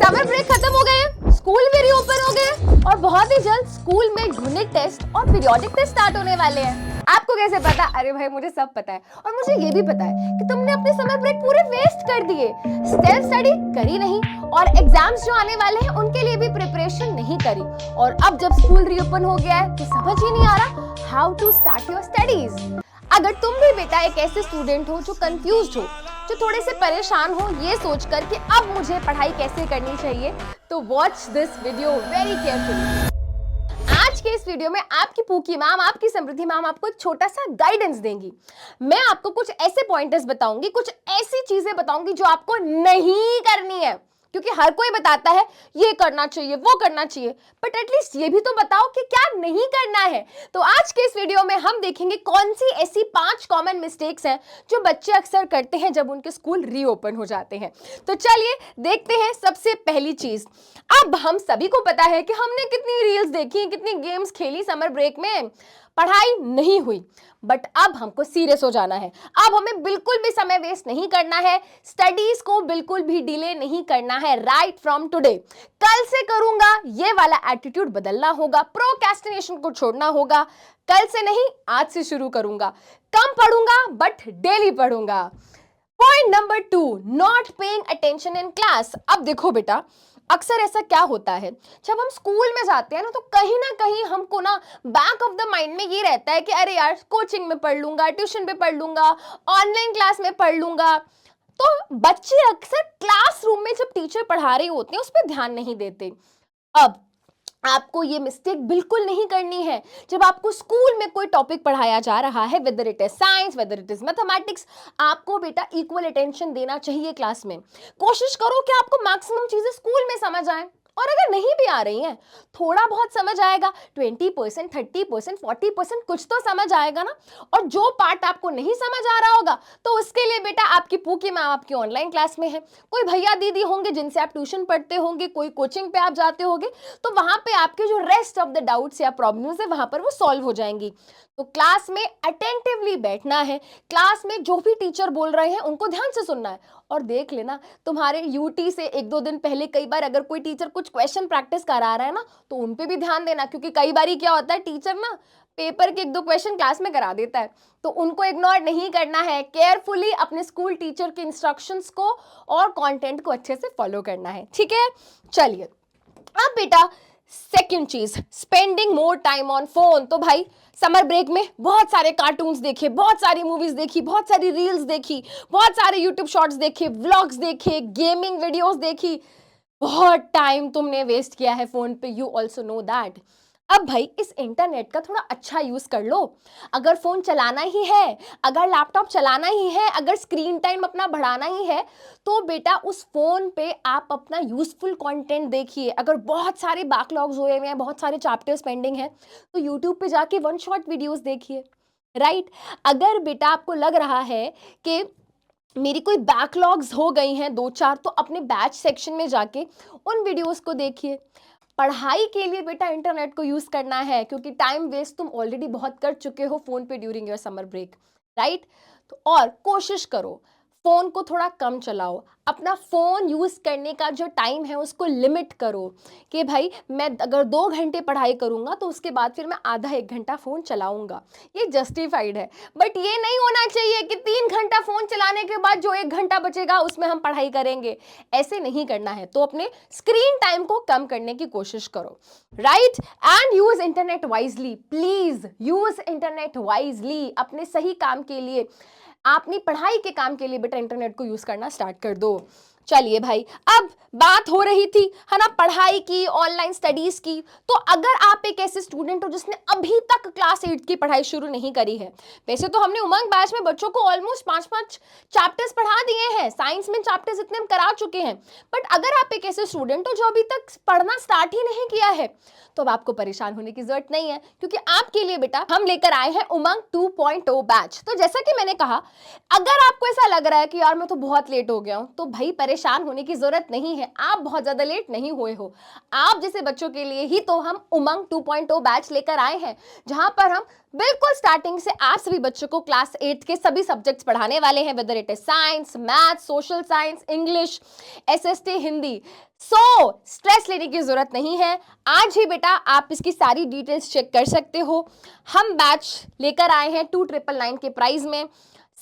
Summer break खत्म हो गए हैं, स्कूल भी रीओपन हो गए और बहुत ही जल्द स्कूल में यूनिट टेस्ट और पीरियोडिक टेस्ट स्टार्ट होने वाले हैं। आपको कैसे पता? अरे भाई मुझे सब पता है और मुझे ये भी पता है कि तुमने अपने समर ब्रेक पूरे वेस्ट कर दिए, सेल्फ स्टडी करी नहीं और एग्जाम्स जो आने वाले हैं उनके लिए भी प्रिपरेशन नहीं करी। और अब जब स्कूल रीओपन हो गया है तो समझ ही नहीं आ रहा how to start your studies. अगर तुम भी बेटा एक ऐसे स्टूडेंट हो जो कंफ्यूज्ड हो, जो थोड़े से परेशान हो ये सोचकर कि अब मुझे पढ़ाई कैसे करनी चाहिए, तो watch this video very carefully. आज के इस वीडियो में आपकी पूकी मैम, आपकी समृद्धि मैम आपको एक छोटा सा गाइडेंस देंगी। मैं आपको कुछ ऐसे पॉइंटर्स बताऊंगी, कुछ ऐसी चीजें बताऊंगी जो आपको नहीं करनी है, क्योंकि हर कोई बताता है ये करना चाहिए वो करना चाहिए, बट एटलीस्ट ये भी तो बताओ कि क्या नहीं करना है। तो आज के इस वीडियो में हम देखेंगे कौन सी ऐसी 5 कॉमन मिस्टेक्स हैं जो बच्चे अक्सर करते हैं जब उनके स्कूल रीओपन हो जाते हैं। तो चलिए देखते हैं। सबसे पहली चीज, अब हम सभी को पता है कि हमने कितनी रील्स देखी, कितनी गेम्स खेली समर ब्रेक में, पढ़ाई नहीं हुई। बट अब हमको सीरियस हो जाना है। अब हमें बिल्कुल भी समय वेस्ट नहीं करना है, स्टडीज को बिल्कुल भी डिले नहीं करना है। राइट फ्रॉम टुडे, कल से करूंगा ये वाला एटीट्यूड बदलना होगा, प्रोक्रेस्टिनेशन को छोड़ना होगा। कल से नहीं, आज से शुरू करूंगा। कम पढ़ूंगा बट डेली पढ़ूंगा। Point number 2, not paying attention in class. अब देखो बेटा, अक्सर ऐसा क्या होता है जब हम स्कूल में जाते हैं ना कहीं हमको ना बैक ऑफ द माइंड में ये रहता है कि अरे यार कोचिंग में पढ़ लूंगा, ट्यूशन पे पढ़ लूंगा, ऑनलाइन क्लास में पढ़ लूंगा। तो बच्चे अक्सर क्लासरूम में जब टीचर पढ़ा रहे होते हैं उस पर ध्यान नहीं देते। अब आपको ये मिस्टेक बिल्कुल नहीं करनी है। जब आपको स्कूल में कोई टॉपिक पढ़ाया जा रहा है, whether it is science, whether it is mathematics, आपको बेटा इक्वल अटेंशन देना चाहिए क्लास में। कोशिश करो कि आपको मैक्सिमम चीजें स्कूल में समझ आए, और अगर नहीं भी आ रही हैं, थोड़ा बहुत समझ आएगा, 20%, 30%, 40% कुछ तो समझ आएगा ना। और जो पार्ट आपको नहीं समझ आ रहा होगा तो उसके लिए बेटा आपकी पूकी मैम आपकी ऑनलाइन क्लास में है, कोई भैया दीदी होंगे जिनसे आप ट्यूशन पढ़ते होंगे, कोई कोचिंग पे आप जाते होंगे, तो वहां पे आपके जो रेस्ट ऑफ द डाउट्स या प्रॉब्लम्स है वहां पर वो सॉल्व हो जाएंगी। तो क्लास में अटेंटिवली बैठना है, क्लास में जो भी टीचर बोल रहे हैं उनको ध्यान से सुनना है। और देख लेना, तुम्हारे यूटी से 1-2 दिन पहले कई बार अगर कोई टीचर कुछ क्वेश्चन प्रैक्टिस करा रहा है ना तो उन पे भी ध्यान देना, क्योंकि कई बार क्या होता है टीचर ना पेपर के 1-2 क्वेश्चन क्लास में करा देता है, तो उनको इग्नोर नहीं करना है। केयरफुली अपने स्कूल टीचर के इंस्ट्रक्शंस को और कंटेंट को अच्छे से फॉलो करना है, ठीक है। चलिए अब बेटा सेकेंड चीज, spending more time on phone. तो भाई समर ब्रेक में बहुत सारे कार्टून्स देखे, बहुत सारी मूवीज देखी, बहुत सारी रील्स देखी, बहुत सारे यूट्यूब शॉर्ट्स देखे, व्लॉग्स देखे, गेमिंग वीडियोस देखी, बहुत टाइम तुमने वेस्ट किया है फोन पे, यू ऑल्सो नो दैट। अब भाई इस इंटरनेट का थोड़ा अच्छा यूज कर लो। अगर फोन चलाना ही है, अगर लैपटॉप चलाना ही है, अगर स्क्रीन टाइम अपना बढ़ाना ही है, तो बेटा उस फोन पे आप अपना यूजफुल कंटेंट देखिए। अगर बहुत सारे बैकलॉग्स हुए हुए हैं, बहुत सारे चैप्टर्स पेंडिंग है, तो यूट्यूब पे जाके 1 शॉट वीडियोस देखिए। राइट, अगर बेटा आपको लग रहा है कि मेरी कोई बैकलॉग्स हो गई हैं 2-4, तो अपने बैच सेक्शन में जाके उन वीडियोस को देखिए। पढ़ाई के लिए बेटा इंटरनेट को यूज करना है, क्योंकि टाइम वेस्ट तुम ऑलरेडी बहुत कर चुके हो फोन पे during your summer break. Right, तो और कोशिश करो फोन को थोड़ा कम चलाओ, अपना फोन यूज करने का जो टाइम है उसको लिमिट करो कि भाई मैं अगर 2 घंटे पढ़ाई करूंगा तो उसके बाद फिर मैं आधा 1 घंटा फोन चलाऊंगा, ये जस्टिफाइड है। बट ये नहीं होना चाहिए कि 3 घंटा फोन चलाने के बाद जो 1 घंटा बचेगा उसमें हम पढ़ाई करेंगे, ऐसे नहीं करना है। तो अपने स्क्रीन टाइम को कम करने की कोशिश करो। Right, and use internet wisely, please use internet wisely अपने सही काम के लिए। अपनी पढ़ाई के काम के लिए बेटा इंटरनेट को यूज करना स्टार्ट कर दो। चलिए भाई, अब बात हो रही थी है ना पढ़ाई की, ऑनलाइन स्टडीज की। तो अगर आप एक ऐसे स्टूडेंट हो जिसने अभी तक क्लास 8 की पढ़ाई शुरू नहीं करी है, वैसे तो हमने उमंग बैच में बच्चों को ऑलमोस्ट 5-5 चैप्टर्स पढ़ा दिए हैं, साइंस में चैप्टर्स इतने हम करा चुके हैं, बट अगर आप एक ऐसे स्टूडेंट हो जो अभी तक पढ़ना स्टार्ट ही नहीं किया है, तो अब आपको परेशान होने की जरूरत नहीं है, क्योंकि आपके लिए बेटा हम लेकर आए हैं उमंग 2.0 बैच। तो जैसा कि मैंने कहा, अगर आपको ऐसा लग रहा है कि यार मैं तो बहुत लेट हो गया हूं, तो भाई परेशान होने की जरूरत नहीं है, आप बहुत ज्यादा लेट नहीं हुए हो। आप जैसे बच्चों के लिए ही तो हम उमंग 2.0 बैच लेकर आए हैं, जहां पर हम बिल्कुल स्टार्टिंग से आप सभी बच्चों को क्लास 8 के सभी सब्जेक्ट्स पढ़ाने वाले हैं, whether it is science, math, social science, English, SST, Hindi, so stress लेने की जरूरत नहीं है। आज ही बेटा आप इसकी सारी डिटेल्स चेक कर सकते हो। हम बैच लेकर आए हैं 2999 के प्राइस में।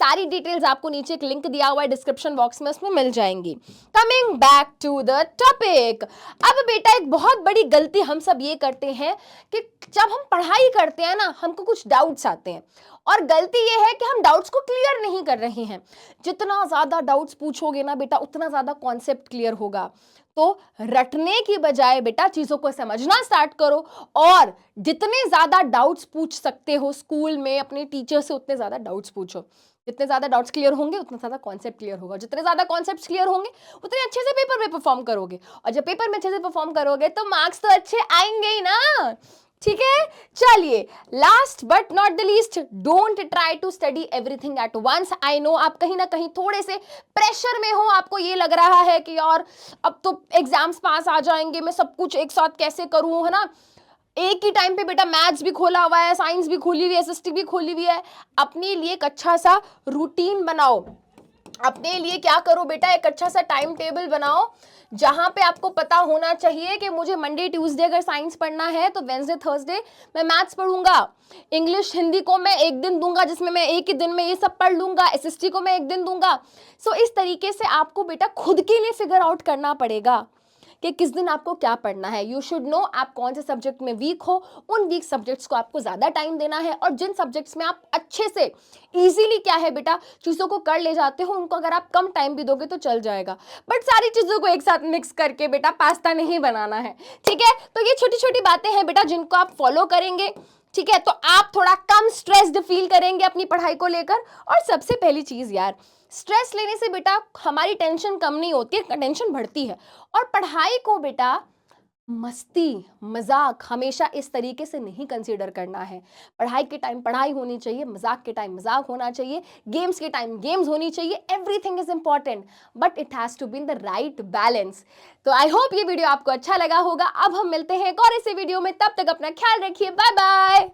सारी डिटेल्स आपको नीचे एक लिंक दिया हुआ है डिस्क्रिप्शन बॉक्स में, उसमें मिल जाएंगी। Coming back to the topic, अब बेटा एक बहुत बड़ी गलती हम सब ये करते हैं कि जब हम पढ़ाई करते हैं ना, हमको कुछ डाउट्स आते हैं और गलती ये है कि हम डाउट्स को क्लियर नहीं कर रहे हैं। जितना ज्यादा डाउट्स पूछोगे ना बेटा, उतना ज्यादा कॉन्सेप्ट क्लियर होगा। तो रटने की बजाय बेटा चीजों को समझना स्टार्ट करो, और जितने ज्यादा डाउट्स पूछ सकते हो स्कूल में अपने टीचर से, उतने ज्यादा डाउट्स पूछो। जितने ज्यादा डाउट्स क्लियर होंगे उतना ज्यादा कॉन्सेप्ट क्लियर होगा। जितने ज्यादा कॉन्सेप्ट्स क्लियर होंगे उतने अच्छे से पेपर में परफॉर्म करोगे, और जब पेपर में अच्छे से परफॉर्म करोगे तो मार्क्स तो अच्छे आएंगे ही ना। ठीक है, चलिए last but not the least, don't try to study everything at once. I know आप कहीं ना कहीं थोड़े से प्रेशर में हो, आपको ये लग रहा है कि यार अब तो एग्जाम्स पास आ जाएंगे, मैं सब कुछ एक साथ कैसे करूं, है ना। एक ही टाइम पे बेटा मैथ्स भी खोला हुआ है, साइंस भी खोली हुई है, एसएसटी भी खोली हुई है। अपने लिए एक अच्छा सा रूटीन बनाओ, अपने लिए क्या करो बेटा, एक अच्छा सा टाइम टेबल बनाओ जहां पे आपको पता होना चाहिए कि मुझे मंडे ट्यूसडे अगर साइंस पढ़ना है तो वेडनेसडे थर्सडे मैं मैथ्स पढ़ूंगा, इंग्लिश हिंदी को मैं एक दिन दूंगा जिसमें मैं एक ही दिन में ये सब पढ़ लूंगा, एसएसटी को मैं एक दिन दूंगा। सो इस तरीके से आपको बेटा खुद के लिए फिगर आउट करना पड़ेगा कि किस दिन आपको क्या पढ़ना है। यू शुड नो आप कौन से सब्जेक्ट में वीक हो, उन वीक सब्जेक्ट्स को आपको ज्यादा टाइम देना है, और जिन सब्जेक्ट्स में आप अच्छे से इजीली क्या है बेटा चीजों को कर ले जाते हो, उनको अगर आप कम टाइम भी दोगे तो चल जाएगा। बट सारी चीजों को एक साथ मिक्स करके बेटा पास्ता नहीं बनाना है। ठीक है, तो ये छोटी छोटी बातें हैं बेटा जिनको आप फॉलो करेंगे, ठीक है, तो आप थोड़ा कम स्ट्रेस्ड फील करेंगे अपनी पढ़ाई को लेकर। और सबसे पहली चीज यार, स्ट्रेस लेने से बेटा हमारी टेंशन कम नहीं होती है, टेंशन बढ़ती है। और पढ़ाई को बेटा मस्ती मजाक हमेशा इस तरीके से नहीं कंसीडर करना है। पढ़ाई के टाइम पढ़ाई होनी चाहिए, मजाक के टाइम मजाक होना चाहिए, गेम्स के टाइम गेम्स होनी चाहिए। Everything is important but it has to be in the right balance. तो आई होप ये वीडियो आपको अच्छा लगा होगा। अब हम मिलते हैं एक और ऐसे वीडियो में, तब तक अपना ख्याल रखिए, बाय बाय।